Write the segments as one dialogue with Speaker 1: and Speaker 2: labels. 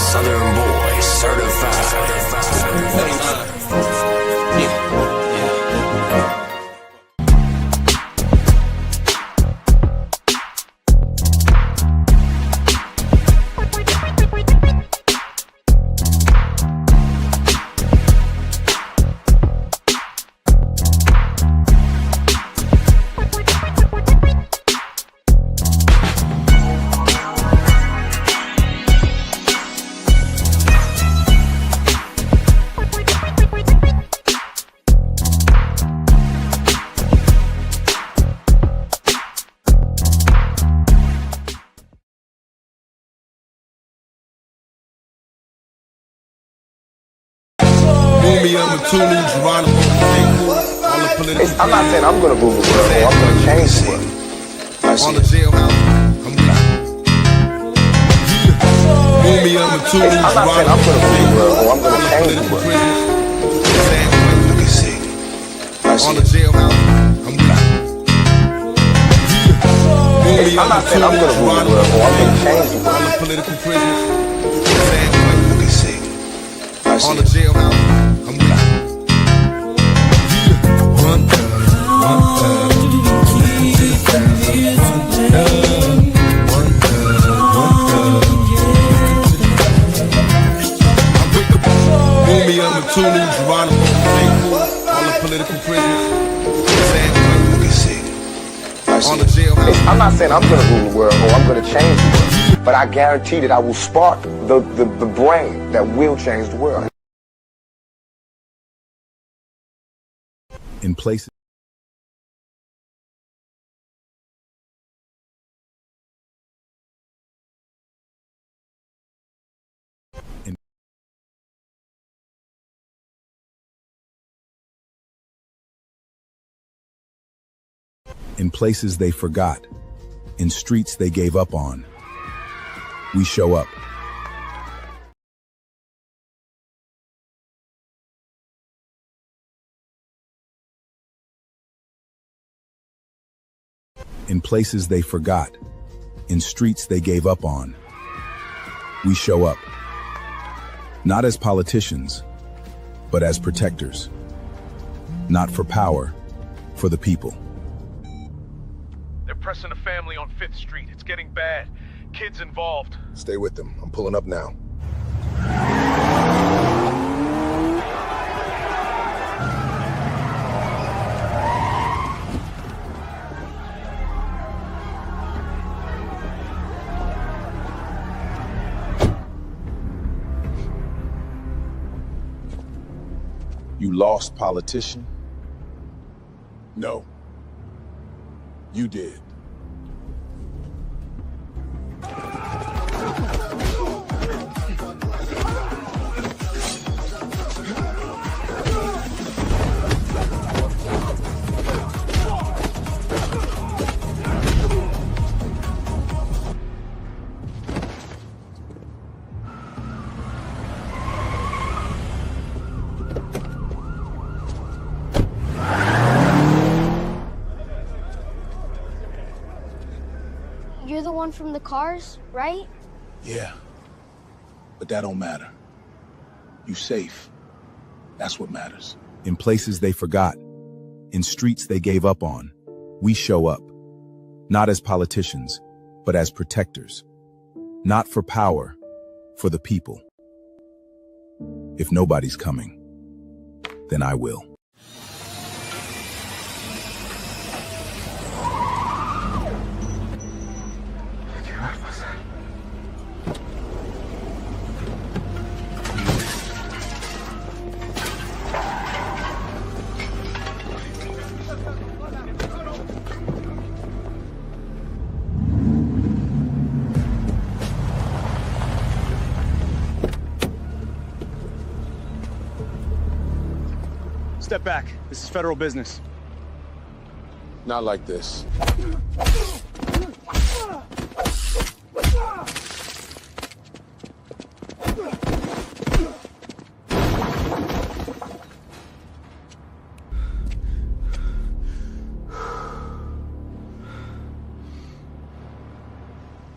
Speaker 1: Southern boy, certified.
Speaker 2: I'm not saying I'm gonna rule the world or I'm gonna change the world.
Speaker 3: On the jailhouse, I'm
Speaker 2: not saying I'm gonna rule the world or I'm gonna change the world.
Speaker 3: Let me see. On the jailhouse, I'm
Speaker 2: not saying I'm gonna rule the world or I'm gonna change the world.
Speaker 3: All the political prisoners. Let me see. On the jailhouse, I'm
Speaker 2: I'm not saying I'm going to rule the world or I'm going to change the world, but I guarantee that I will spark the brain that will change the world.
Speaker 4: In places in places they forgot, in streets they gave up on, we show up. In places they forgot, in streets they gave up on, we show up. Not as politicians, but as protectors. Not for power, for the people.
Speaker 5: They're pressing a family on 5th Street. It's getting bad. Kids involved.
Speaker 3: Stay with them. I'm pulling up now.
Speaker 4: You lost, politician? No. You did.
Speaker 6: You're the one from the cars, right?
Speaker 4: Yeah. But that don't matter. You safe. That's what matters. In places they forgot, in streets they gave up on, we show up. Not as politicians, but as protectors. Not for power, for the people. If nobody's coming, then I will.
Speaker 5: Step back. This is federal business.
Speaker 3: Not like this.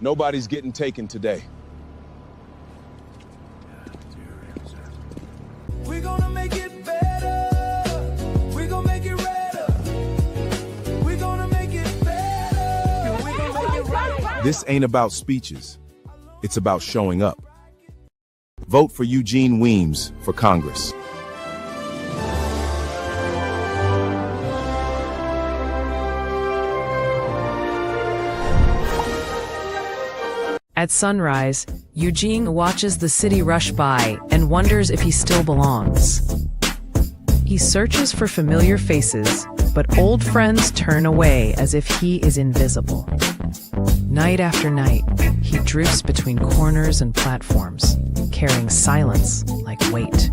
Speaker 4: Nobody's getting taken today. This ain't about speeches. It's about showing up. Vote for Eugene Weems for Congress.
Speaker 7: At sunrise, Eugene watches the city rush by and wonders if he still belongs. He searches for familiar faces, but old friends turn away as if he is invisible. Night after night, he drifts between corners and platforms, carrying silence like weight.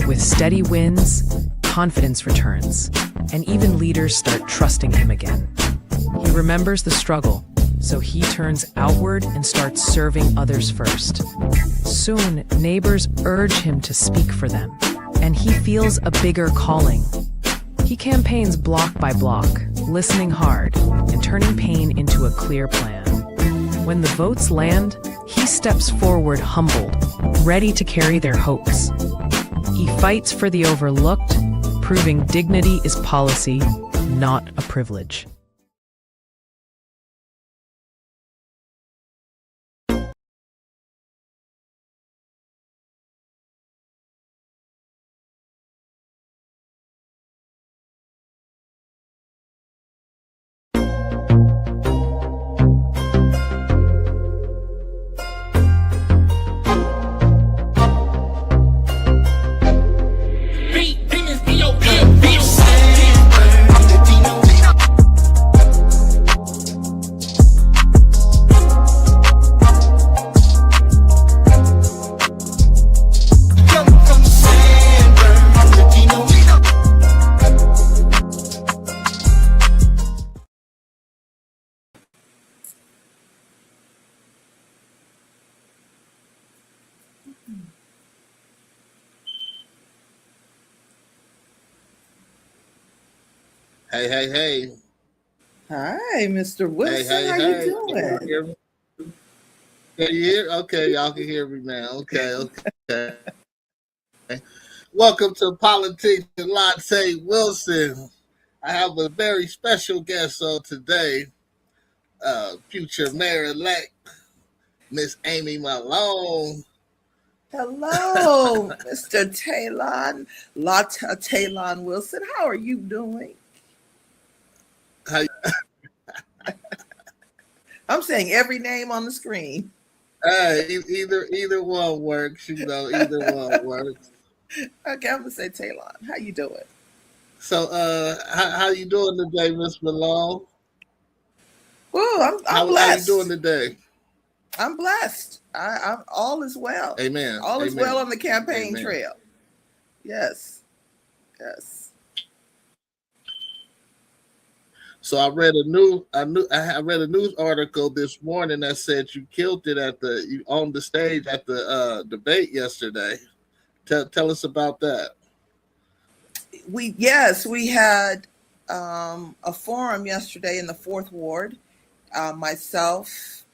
Speaker 7: With steady wins, confidence returns, and even leaders start trusting him again. He remembers the struggle, so he turns outward and starts serving others first. Soon, neighbors urge him to speak for them, and he feels a bigger calling. He campaigns block by block, listening hard and turning pain into a clear plan. When the votes land, he steps forward humbled, ready to carry their hopes. He fights for the overlooked, proving dignity is policy, not a privilege.
Speaker 8: Hey.
Speaker 9: Hi, Mr. Wilson.
Speaker 8: Hey.
Speaker 9: How you doing?
Speaker 8: Can you hear? Okay, y'all can hear me now. Okay. Welcome to Politics with Lata Wilson. I have a very special guest on today, future mayor-elect, Miss Amy Malone.
Speaker 9: Hello, Mr. Talon, Lata Talon Wilson. How are you doing? I'm saying every name on the screen.
Speaker 8: Either one works, either one works.
Speaker 9: Okay, I'm gonna say Talon. How you doing?
Speaker 8: So, how you doing today, Miss Malone?
Speaker 9: Well, I'm blessed.
Speaker 8: How you doing today?
Speaker 9: I'm blessed. I'm all is well.
Speaker 8: Amen.
Speaker 9: All is well on the campaign trail. Yes.
Speaker 8: So I read a news article this morning that said you killed it on the stage at the debate yesterday. Tell us about that.
Speaker 9: We had a forum yesterday in the 4th Ward. Myself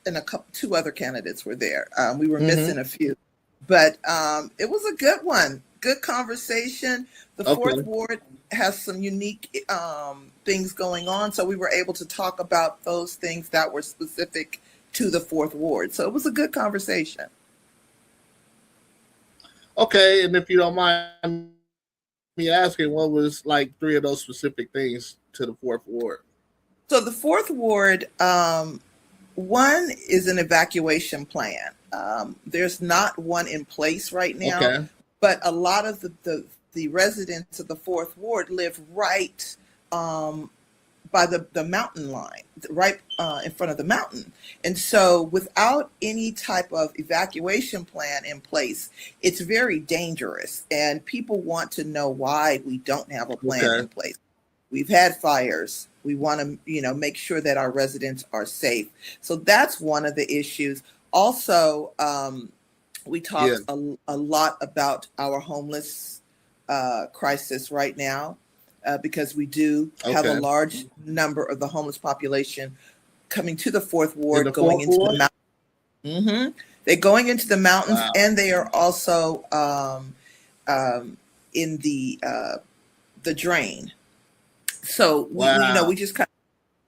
Speaker 9: and two other candidates were there. We were missing a few, but it was a good one. Good conversation. The 4th Ward has some unique things going on, so we were able to talk about those things that were specific to the 4th Ward. So it was a good conversation.
Speaker 8: Okay, and if you don't mind me asking, what was like 3 of those specific things to the 4th Ward?
Speaker 9: So the 4th Ward, one is an evacuation plan. There's not one in place right now, but a lot of the residents of the 4th Ward live right by the mountain line, right in front of the mountain. And so without any type of evacuation plan in place, it's very dangerous. And people want to know why we don't have a plan in place. We've had fires. We want to, make sure that our residents are safe. So that's one of the issues. Also, we talked a lot about our homeless crisis right now, because we do have a large number of the homeless population coming to the 4th Ward, going into the mountains. They're going into the mountains, and they are also in the drain. So we just kind of,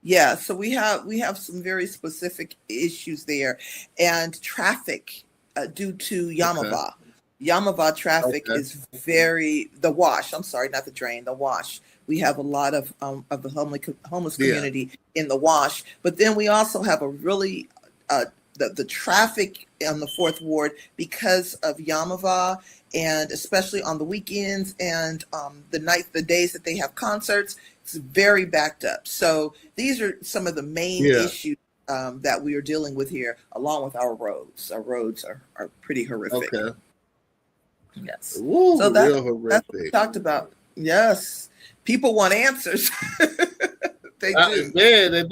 Speaker 9: Yeah, so we have some very specific issues there, and traffic due to
Speaker 8: Okay.
Speaker 9: Yamava. Yamava traffic
Speaker 8: Okay.
Speaker 9: is very the wash. I'm sorry, not the drain, the wash. We have a lot of the homeless
Speaker 8: Yeah.
Speaker 9: community in the wash, but then we also have a really the traffic on the fourth ward because of Yamava, and especially on the weekends and the days that they have concerts, it's very backed up. So these are some of the main
Speaker 8: Yeah.
Speaker 9: issues that we are dealing with here, along with our roads. Our roads are pretty horrific.
Speaker 8: Okay.
Speaker 9: Yes.
Speaker 8: Ooh,
Speaker 9: So
Speaker 8: real
Speaker 9: that's what we
Speaker 8: horrific.
Speaker 9: talked about. Yes. People want answers. They do.
Speaker 8: Yeah,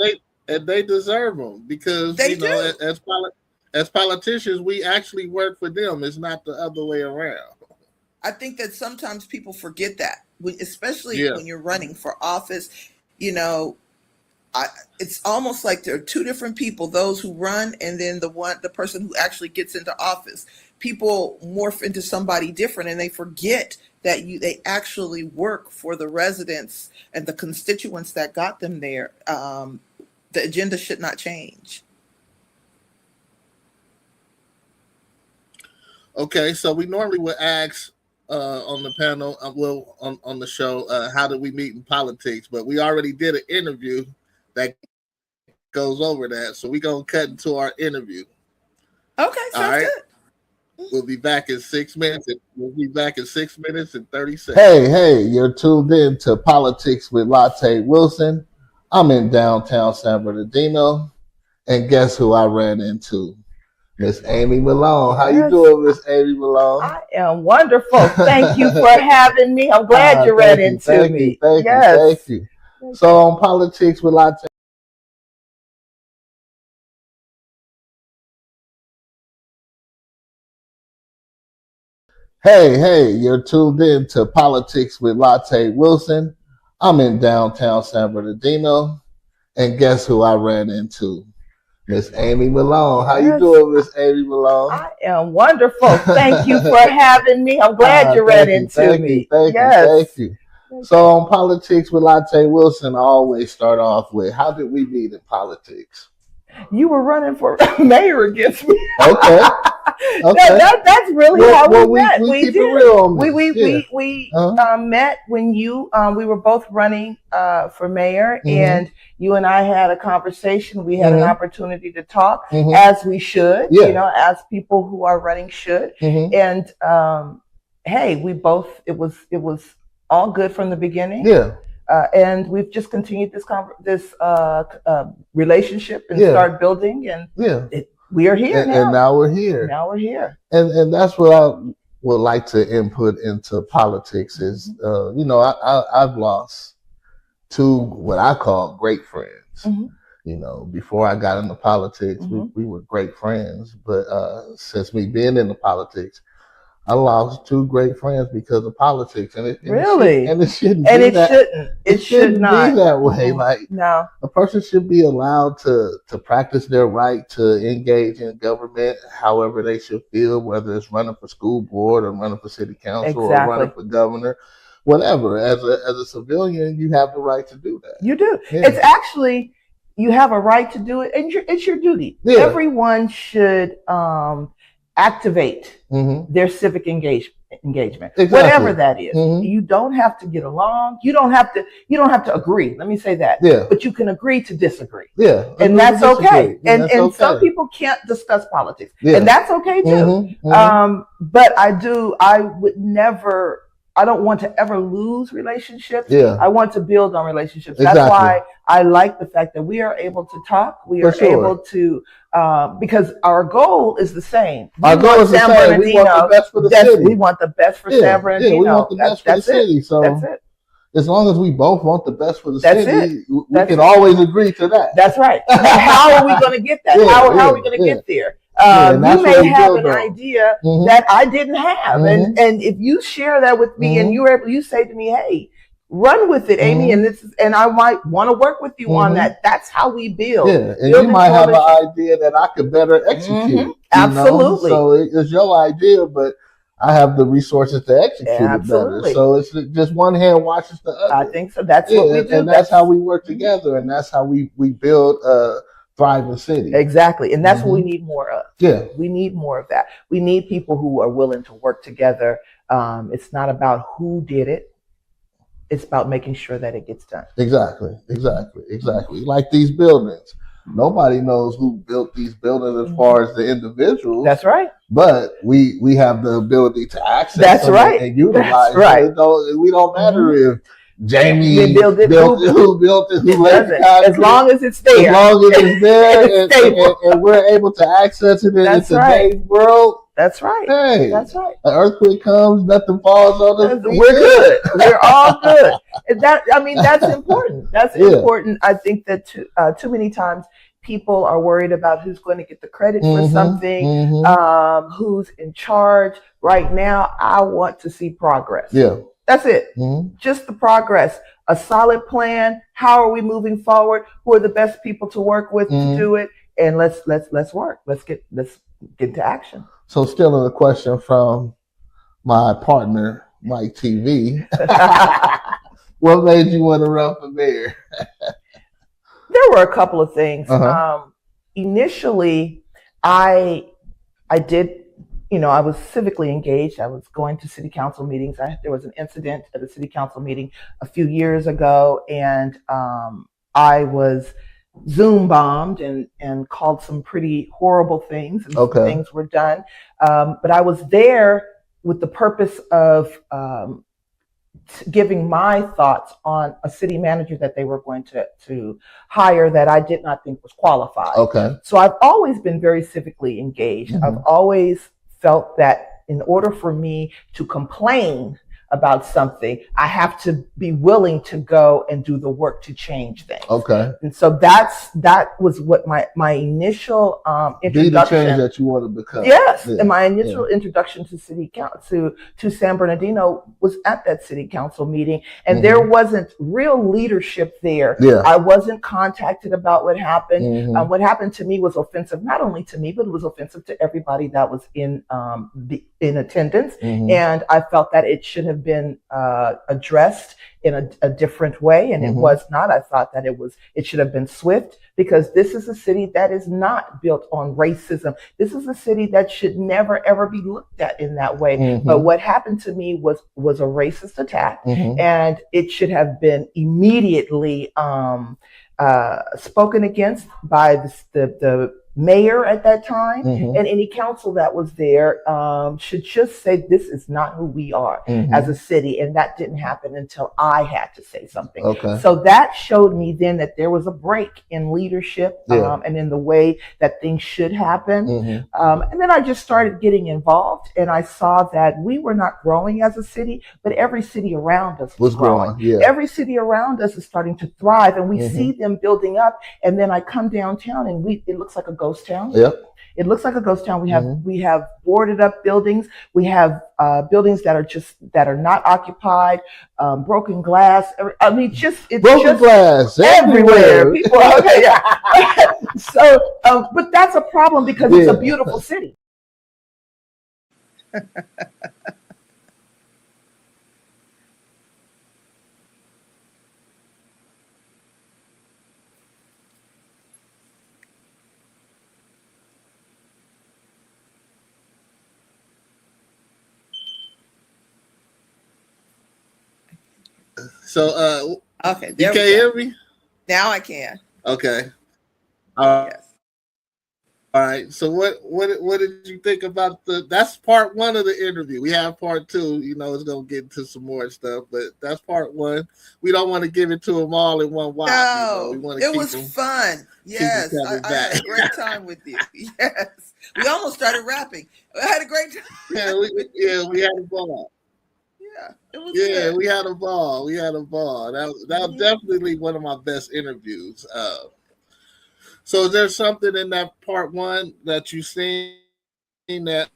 Speaker 8: and they deserve them because
Speaker 9: They
Speaker 8: you know,
Speaker 9: do.
Speaker 8: as politicians, we actually work for them. It's not the other way around.
Speaker 9: I think that sometimes people forget that, especially
Speaker 8: Yeah.
Speaker 9: when you're running for office. You know, it's almost like there are two different people: those who run, and then the person who actually gets into office. People morph into somebody different, and they forget that they actually work for the residents and the constituents that got them there. The agenda should not change.
Speaker 8: Okay, so we normally would ask on the panel, on the show, how did we meet in politics? But we already did an interview that goes over that, so we're gonna cut into our interview.
Speaker 9: Okay,
Speaker 8: All
Speaker 9: sounds
Speaker 8: right.
Speaker 9: good.
Speaker 8: We'll be back in 6 minutes. We'll be back in 6 minutes and 30 seconds.
Speaker 10: Hey, you're tuned in to Politics with Lata Wilson. I'm in downtown San Bernardino, and guess who I ran into? Miss Amy Malone. How you doing, Miss Amy Malone?
Speaker 11: I am wonderful. Thank you for having me. I'm glad you ran into me.
Speaker 10: Thank you. So on Politics with Lata. Hey, you're tuned in to Politics with Lata Wilson. I'm in downtown San Bernardino, and guess who I ran into? Miss Amy Malone. How you doing, Miss Amy Malone?
Speaker 11: I am wonderful. Thank you for having me. I'm glad you ran into me.
Speaker 10: Thank you. So on Politics with Lata Wilson, I always start off with, how did we meet in politics?
Speaker 11: You were running for mayor against me.
Speaker 10: Okay.
Speaker 11: That's really how we met.
Speaker 10: We keep
Speaker 11: did.
Speaker 10: it real on this.
Speaker 11: We met when we were both running for mayor, and you and I had a conversation. We had an opportunity to talk, as we should, as people who are running should. And hey, it was all good from the beginning.
Speaker 10: Yeah.
Speaker 11: And we've just continued this relationship and start building, and we are here now.
Speaker 10: And now we're here. And that's what I would like to input into politics is, I've lost two what I call great friends. Before I got into politics, we were great friends. But since me being into politics, I lost two great friends because of politics, and it shouldn't be that way. Like,
Speaker 11: no,
Speaker 10: a person should be allowed to practice their right to engage in government however they should feel, whether it's running for school board or running for city council or running for governor, whatever. As a civilian, you have the right to do that.
Speaker 11: You do.
Speaker 10: Yeah.
Speaker 11: It's actually, you have a right to do it, and it's your duty.
Speaker 10: Yeah.
Speaker 11: Everyone should activate their civic engagement,
Speaker 10: Exactly.
Speaker 11: whatever that is. You don't have to get along. You don't have to agree. Let me say that.
Speaker 10: Yeah.
Speaker 11: But you can agree to disagree.
Speaker 10: Yeah.
Speaker 11: And that's okay. And
Speaker 10: okay.
Speaker 11: Some people can't discuss politics.
Speaker 10: Yeah.
Speaker 11: And that's okay too. But I don't want to ever lose relationships.
Speaker 10: Yeah.
Speaker 11: I want to build on relationships.
Speaker 10: Exactly.
Speaker 11: That's why I like the fact that we are able to talk. We are able to, because our goal is the same.
Speaker 10: Our goal is the same. We want the best for the city.
Speaker 11: We want the best for San Bernardino.
Speaker 10: Yeah, we want the best for the city. So
Speaker 11: that's it.
Speaker 10: As long as we both want the best for the
Speaker 11: That's
Speaker 10: city,
Speaker 11: it.
Speaker 10: we can always agree to that.
Speaker 11: That's right. Now, how are we going to get that? How are we going to get there? You may have an idea that I didn't have, and if you share that with me, and you say to me, "Hey, run with it, Amy," and I might want to work with you on that. That's how we build.
Speaker 10: Yeah, and you might have an idea that I could better execute.
Speaker 11: Absolutely.
Speaker 10: So it's your idea, but I have the resources to execute it better.
Speaker 11: Absolutely.
Speaker 10: So it's just one hand washes the other.
Speaker 11: I think so. That's what we do.
Speaker 10: And that's how we work together, and that's how we build a thriving city.
Speaker 11: Exactly. And that's what we need more of.
Speaker 10: Yeah.
Speaker 11: We need more of that. We need people who are willing to work together. It's not about who did it. It's about making sure that it gets done.
Speaker 10: Exactly. Like these buildings. Nobody knows who built these buildings as far as the individuals.
Speaker 11: That's right.
Speaker 10: But we have the ability to access
Speaker 11: That's right.
Speaker 10: and utilize
Speaker 11: That's right.
Speaker 10: it. We don't matter if Jamie
Speaker 11: built it,
Speaker 10: who built it, who laid the concrete.
Speaker 11: As long as it's there.
Speaker 10: As long as it's there and we're able to access it in today's world.
Speaker 11: That's right.
Speaker 10: Hey,
Speaker 11: that's right.
Speaker 10: An earthquake comes, nothing falls on us.
Speaker 11: We're good. We're all good. And that's important. That's important. I think that too many times people are worried about who's going to get the credit for something, who's in charge. Right now, I want to see progress.
Speaker 10: Yeah.
Speaker 11: That's it. Just the progress. A solid plan. How are we moving forward? Who are the best people to work with to do it? And let's work. Let's get into action.
Speaker 10: So still in a question from my partner, Mike TV. What made you want to run for mayor?
Speaker 11: There were a couple of things. Initially, I did, I was civically engaged. I was going to city council meetings. There was an incident at a city council meeting a few years ago, and I was Zoom bombed and called some pretty horrible things, and some things were done. But I was there with the purpose of giving my thoughts on a city manager that they were going to hire that I did not think was qualified.
Speaker 10: Okay.
Speaker 11: So I've always been very civically engaged. I've always felt that in order for me to complain about something, I have to be willing to go and do the work to change things.
Speaker 10: Okay.
Speaker 11: And so that was what my initial introduction.
Speaker 10: Be the change that you want to become.
Speaker 11: Yes. Yeah. And my initial introduction to city council, to San Bernardino, was at that city council meeting. And there wasn't real leadership there.
Speaker 10: Yeah.
Speaker 11: I wasn't contacted about what happened. What happened to me was offensive, not only to me, but it was offensive to everybody that was in attendance. And I felt that it should have been addressed in a different way, and it was not. I thought that it should have been swift, because this is a city that is not built on racism. This is a city that should never ever be looked at in that way. But what happened to me was a racist attack, and it should have been immediately spoken against by the mayor at that time, and any council that was there should just say, this is not who we are as a city. And that didn't happen until I had to say something.
Speaker 10: Okay.
Speaker 11: So that showed me then that there was a break in leadership and in the way that things should happen. And then I just started getting involved, and I saw that we were not growing as a city, but every city around us was growing.
Speaker 10: Yeah.
Speaker 11: Every city around us is starting to thrive, and we see them building up. And then I come downtown, and it looks like a ghost town.
Speaker 10: Yep.
Speaker 11: It looks like a ghost town. We have boarded up buildings. We have buildings that are not occupied, broken glass. I mean, it's
Speaker 10: broken glass
Speaker 11: everywhere. People, So, but that's a problem, because it's a beautiful city.
Speaker 8: So,
Speaker 9: okay,
Speaker 8: you can't hear me?
Speaker 9: Now I can.
Speaker 8: Okay.
Speaker 9: Yes.
Speaker 8: All right. So what did you think about that's part one of the interview. We have part two, it's going to get into some more stuff, but that's part one. We don't want to give it to them all in one while.
Speaker 9: No,
Speaker 8: we want to
Speaker 9: it was fun. Yes. I had a great time with you. Yes. We almost started rapping. I had a great time.
Speaker 8: we had a ball.
Speaker 9: Yeah, it was good.
Speaker 8: We had a ball. That was definitely one of my best interviews. So is there something in that part one that you've seen that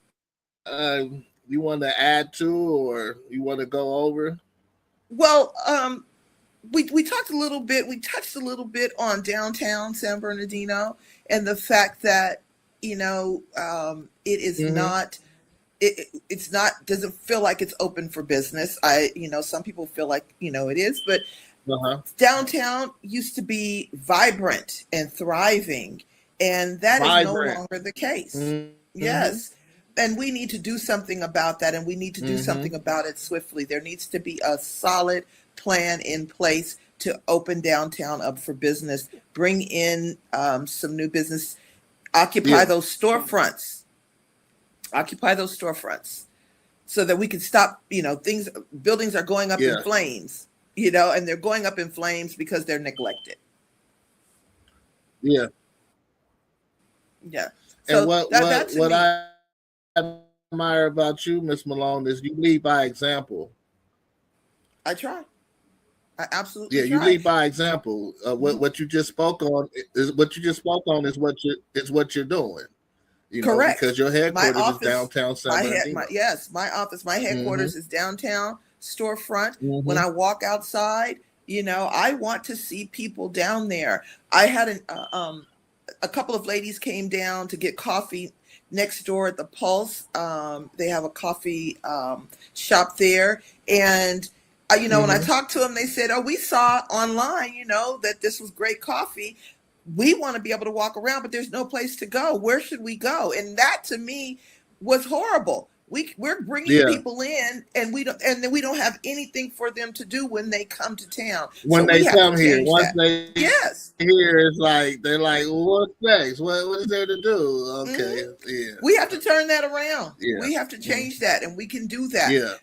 Speaker 8: you want to add to, or you want to go over?
Speaker 9: Well, we talked a little bit. We touched a little bit on downtown San Bernardino and the fact that it is not it's not, doesn't feel like it's open for business. Some people feel like, it is, but downtown used to be vibrant and thriving, and that is no longer the case. Yes. And we need to do something about that, and we need to do something about it swiftly. There needs to be a solid plan in place to open downtown up for business, bring in some new business, occupy those storefronts, so that we can stop, buildings are going up in flames, and they're going up in flames because they're neglected.
Speaker 8: Yeah.
Speaker 9: So
Speaker 8: and what I admire about you, Miss Malone, is you lead by example.
Speaker 9: I try. I absolutely
Speaker 8: try. You lead by example. What you just spoke on is what you're doing.
Speaker 9: Correct.
Speaker 8: Because your headquarters is downtown San Bernardino.
Speaker 9: My headquarters is downtown storefront. When I walk outside, I want to see people down there. I had a couple of ladies came down to get coffee next door at the Pulse. They have a coffee shop there. And, when I talked to them, they said, we saw online, that this was great coffee. We want to be able to walk around, but there's no place to go. Where should we go? And that to me was horrible. We're bringing people in, and we don't have anything for them to do when they come to town.
Speaker 8: When they come here, once they here, it's like they're like, well, what's next? What is there to do? Okay,
Speaker 9: we have to turn that around. We have to change that, and we can do that.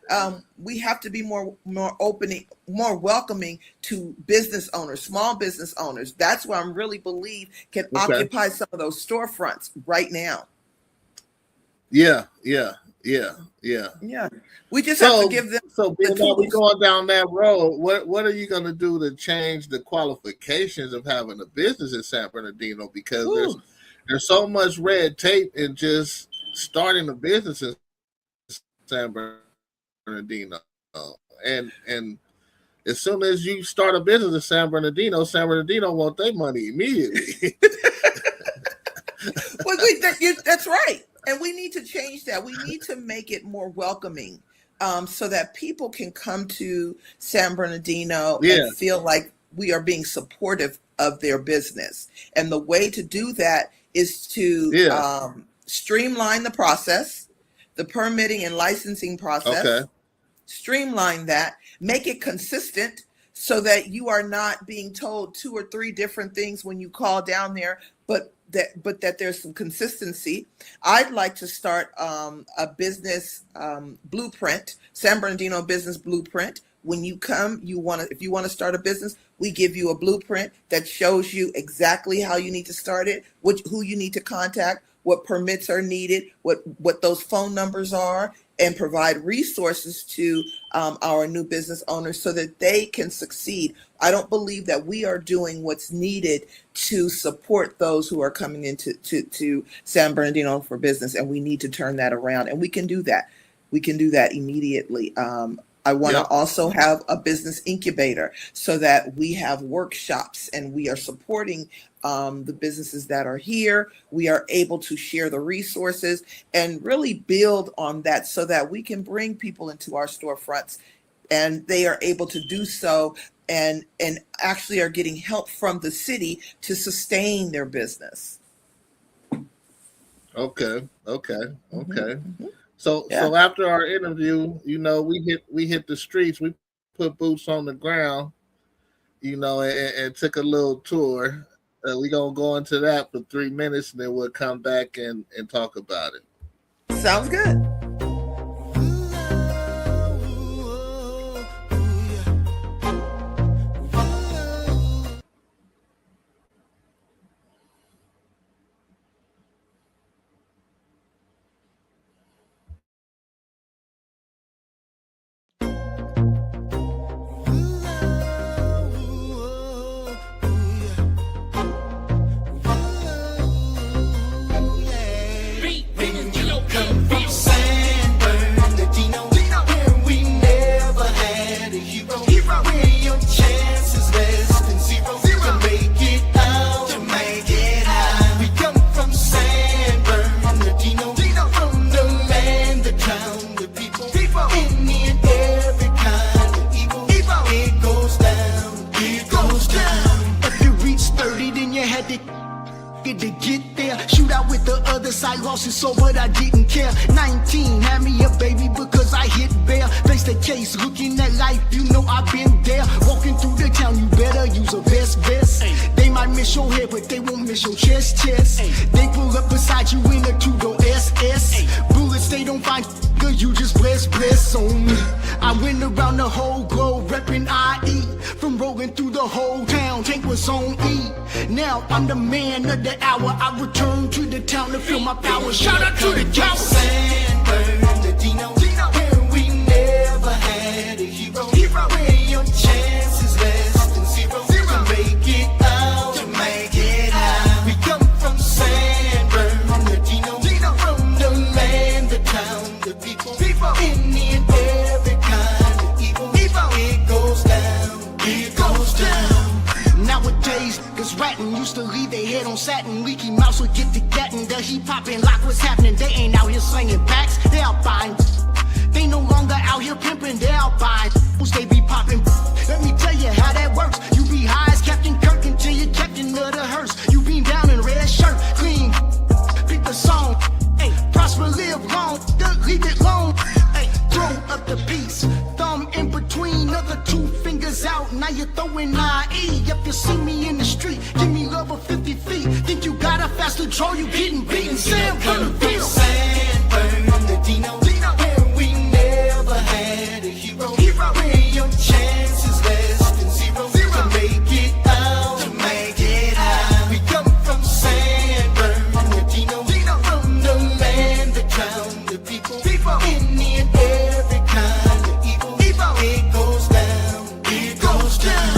Speaker 9: We have to be more opening, more welcoming to business owners, small business owners. That's where I really believe can occupy some of those storefronts right now.
Speaker 8: Yeah.
Speaker 9: We just have to give them.
Speaker 8: So being that we're going down that road, what are you going to do to change the qualifications of having a business in San Bernardino? Because there's so much red tape in just starting a business in San Bernardino, and as soon as you start a business in San Bernardino want their money immediately.
Speaker 9: Well, that's right. And we need to change that. We need to make it more welcoming, so that people can come to San Bernardino and feel like we are being supportive of their business. And the way to do that is to streamline the process, the permitting and licensing process, streamline that, make it consistent so that you are not being told 2 or 3 different things when you call down there, but that there's some consistency. I'd like to start a business blueprint, San Bernardino business blueprint. When you come, if you want to start a business, we give you a blueprint that shows you exactly how you need to start it, who you need to contact, what permits are needed, what those phone numbers are, and provide resources to our new business owners so that they can succeed. I don't believe that we are doing what's needed to support those who are coming into to San Bernardino for business, and we need to turn that around, and we can do that. We can do that immediately. I want to also have a business incubator so that we have workshops and we are supporting the businesses that are here. We are able to share the resources and really build on that so that we can bring people into our storefronts, and they are able to do so and actually are getting help from the city to sustain their business.
Speaker 8: Okay. So after our interview, we hit the streets, we put boots on the ground, and took a little tour. We're going to go into that for 3 minutes, and then we'll come back and talk about it.
Speaker 9: Sounds good.
Speaker 1: San
Speaker 12: nigga to get there. Shoot out with the other side, lost it so, but I didn't care. 19, had me a baby because I hit bare. Face the case, looking at life, you know I've been there. Walking through the town, you better use a vest. They might miss your head, but they won't miss your chest. They pull up beside you in a two-door SS. Bullets, they don't find good, you just bless on me. I went around the whole globe, reppin' IE. From rolling through the whole town, tank was on E. Now I'm the man of the hour. I return to the town to feel my power. Shout out to the cow. San Bernardino, where we never had a hero. Where your chance is less than zero. To make it out, to make it out. We come from San Bernardino, from the land, the town, the people. Any and every kind of evil. It goes down, it goes down. Nowadays, cause ratting used to leave their head on satin. Leaky mouse would get to getting the heat popping like what's happening. They ain't out here slinging packs, they out buying. They no longer out here pimping, they out buying. They be popping. Let me tell you how that works. You be high as Captain Kirk until you're captain of the hearse. You be down in red shirt, clean. Pick the song. Hey, prosper, live long, leave it long. Hey, throw up the piece. Thumb in between, other two fingers out. Now you're throwing IE. If you see me in the street, give me love of 50 feet. Think you got a faster draw, you getting beaten. San Bernardino, San Bernardino, where we never had a hero. Where your chance is less than zero. To make it out, to make it out. We come from San Bernardino, from the land, the town, the people. Any and every kind of evil. It goes down, it goes down.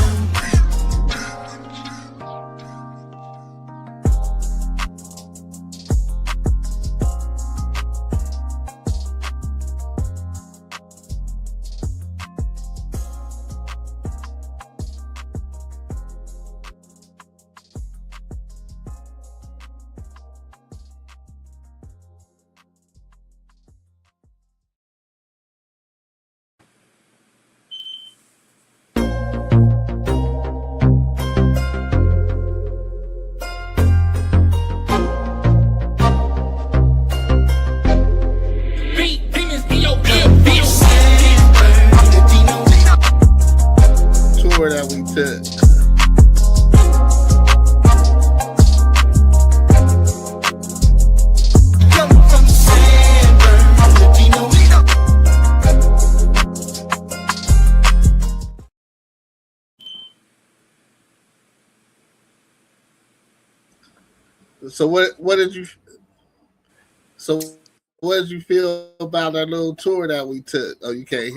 Speaker 8: Tour that we took. So what did you feel about our little tour that we took? Oh, you can't.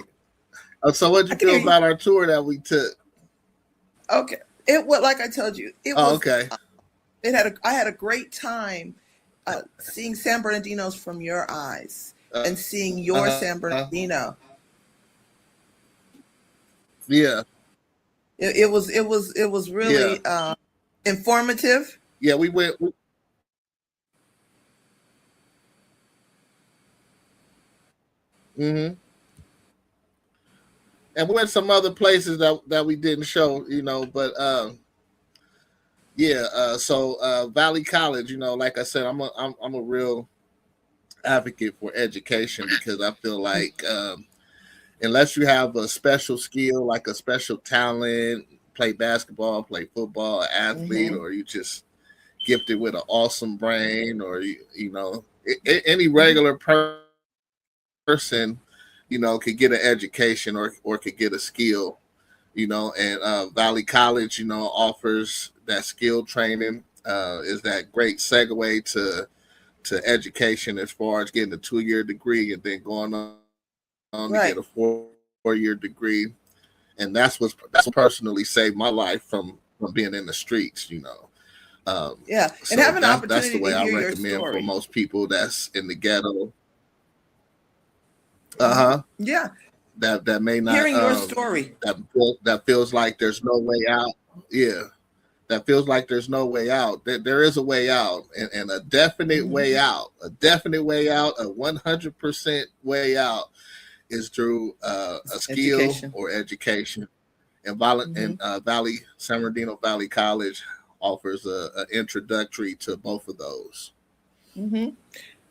Speaker 8: So what did you feel about our tour that we took?
Speaker 9: Okay, it was like I told you. It was
Speaker 8: okay.
Speaker 9: I had a great time seeing San Bernardino's from your eyes and seeing your San Bernardino.
Speaker 8: Yeah,
Speaker 9: it was really informative.
Speaker 8: Yeah, we went. Mm-hmm. And we went some other places that we didn't show, but so Valley College, like I said, I'm a real advocate for education because I feel like unless you have a special skill, like a special talent, play basketball, play football, athlete, or you just gifted with an awesome brain, or any regular person, could get an education or could get a skill, and Valley College, offers that skill training, is that great segue to education as far as getting a 2-year degree and then going on to get a 4-year degree. And that's what personally saved my life from being in the streets,
Speaker 9: and
Speaker 8: so
Speaker 9: having an opportunity
Speaker 8: that's the way
Speaker 9: to
Speaker 8: I
Speaker 9: hear
Speaker 8: recommend
Speaker 9: your story
Speaker 8: for most people that's in the ghetto.
Speaker 9: Yeah.
Speaker 8: That may not
Speaker 9: hearing your story.
Speaker 8: That feels like there's no way out. Yeah. That feels like there's no way out. There is a way out, and a definite way out. A definite way out, a 100% way out is through a skill or education. And San Bernardino Valley College offers a introductory to both of those.
Speaker 9: Mm-hmm.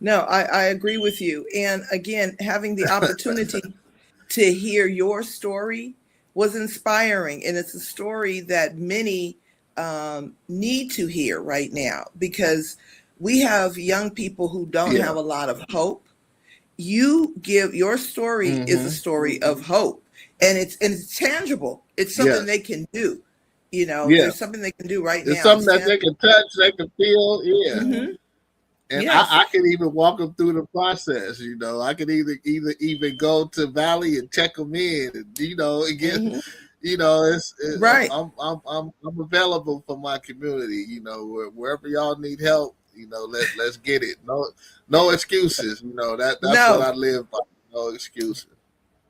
Speaker 9: No, I agree with you. And again, having the opportunity to hear your story was inspiring. And it's a story that many need to hear right now, because we have young people who don't have a lot of hope. You give your story is a story of hope, and it's tangible. It's something they can do. You know, there's something they can do right now.
Speaker 8: It's something that they can touch, they can feel. Yeah.
Speaker 9: Mm-hmm.
Speaker 8: And I can even walk them through the process. You know, I could either even go to Valley and check them in. And, you know, again, you know, it's
Speaker 9: right.
Speaker 8: I'm available for my community. You know, wherever y'all need help, you know, let's get it. No excuses. You know, that's what I live by. No excuses.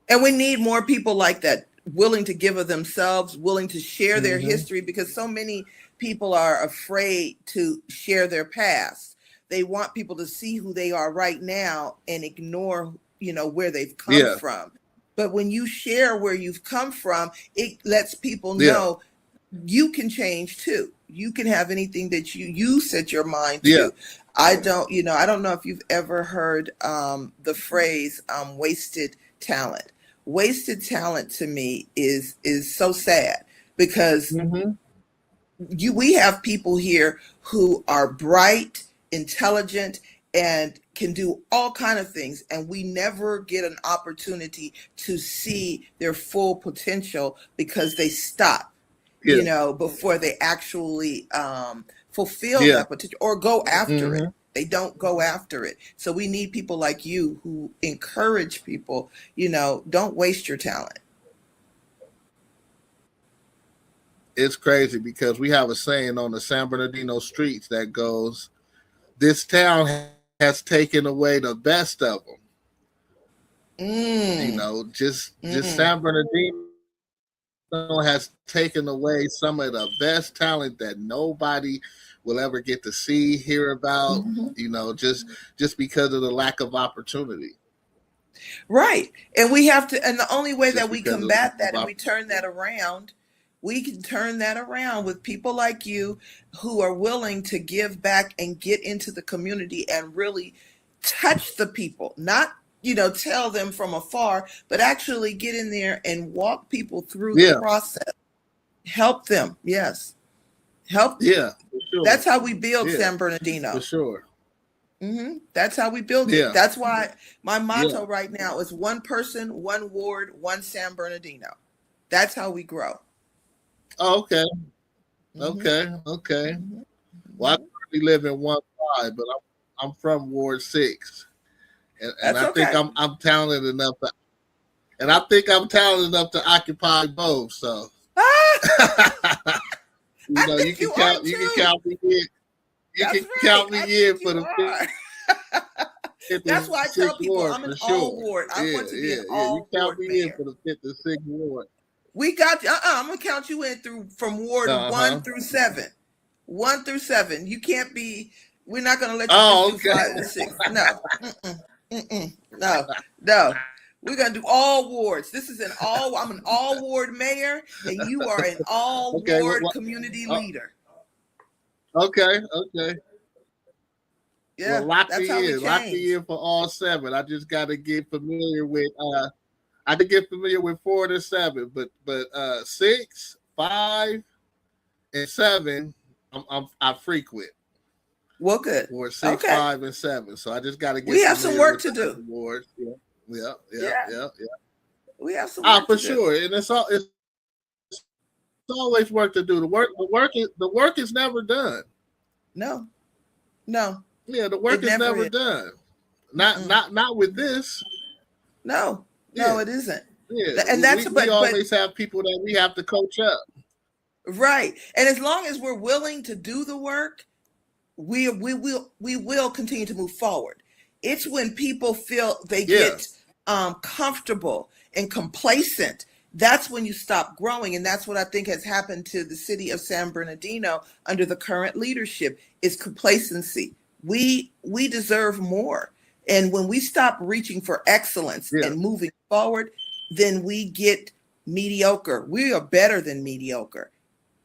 Speaker 9: And we need more people like that, willing to give of themselves, willing to share their history, because so many people are afraid to share their past. They want people to see who they are right now and ignore, you know, where they've come from. But when you share where you've come from, it lets people know you can change too. You can have anything that you set your mind to. I don't know if you've ever heard the phrase wasted talent. Wasted talent to me is so sad, because we have people here who are bright, intelligent, and can do all kind of things, and we never get an opportunity to see their full potential because they stop, you know, before they actually fulfill that potential or go after it. They don't go after it. So we need people like you who encourage people, you know, don't waste your talent.
Speaker 8: It's crazy because we have a saying on the San Bernardino streets that goes, "This town has taken away the best of them." You know, just San Bernardino has taken away some of the best talent that nobody will ever get to see, hear about, you know, just because of the lack of opportunity.
Speaker 9: Right. And we have to, and the only way that we combat that and we turn that around, we can turn that around with people like you who are willing to give back and get into the community and really touch the people, not, you know, tell them from afar, but actually get in there and walk people through the process. Help them. Yes. Help.
Speaker 8: Yeah. For sure.
Speaker 9: That's how we build San Bernardino.
Speaker 8: For sure.
Speaker 9: That's how we build it. That's why my motto right now is one person, one ward, one San Bernardino. That's how we grow.
Speaker 8: Oh, okay. Okay. Well, I currently live in 1-5, but I'm from Ward 6. And I think I'm talented enough to occupy both. So you know, you can count me in. You can count me in for the 56th
Speaker 9: That's why I tell people
Speaker 8: ward,
Speaker 9: I'm an all ward. I want to be an all ward.
Speaker 8: You count me in for the 56th ward.
Speaker 9: We got you. I'm gonna count you in from ward 1 through 7. 1 through 7. You can't be. We're not gonna let you do 5 and 6. No. No. We're gonna do all wards. This is I'm an all ward mayor, and you are an all ward community leader.
Speaker 8: Okay.
Speaker 9: Yeah,
Speaker 8: well, lock me in for all 7. I just got to get familiar with. I could get familiar with 4 to 7, but 6, 5, and 7, I frequent.
Speaker 9: Well, good.
Speaker 8: Or 6, 5, and 7. So I just got to get.
Speaker 9: We have some work to do.
Speaker 8: Awards. Yeah.
Speaker 9: We have some work
Speaker 8: for
Speaker 9: to
Speaker 8: sure,
Speaker 9: do.
Speaker 8: And it's always work to do. The work is never done.
Speaker 9: No.
Speaker 8: Yeah, the work is never done. Not with this.
Speaker 9: No, it isn't.
Speaker 8: Yeah,
Speaker 9: and that's
Speaker 8: we always have people that we have to coach up.
Speaker 9: Right, and as long as we're willing to do the work, we will continue to move forward. It's when people feel they get comfortable and complacent, that's when you stop growing. And that's what I think has happened to the city of San Bernardino under the current leadership is complacency. We deserve more. And when we stop reaching for excellence and moving forward, then we get mediocre. We are better than mediocre.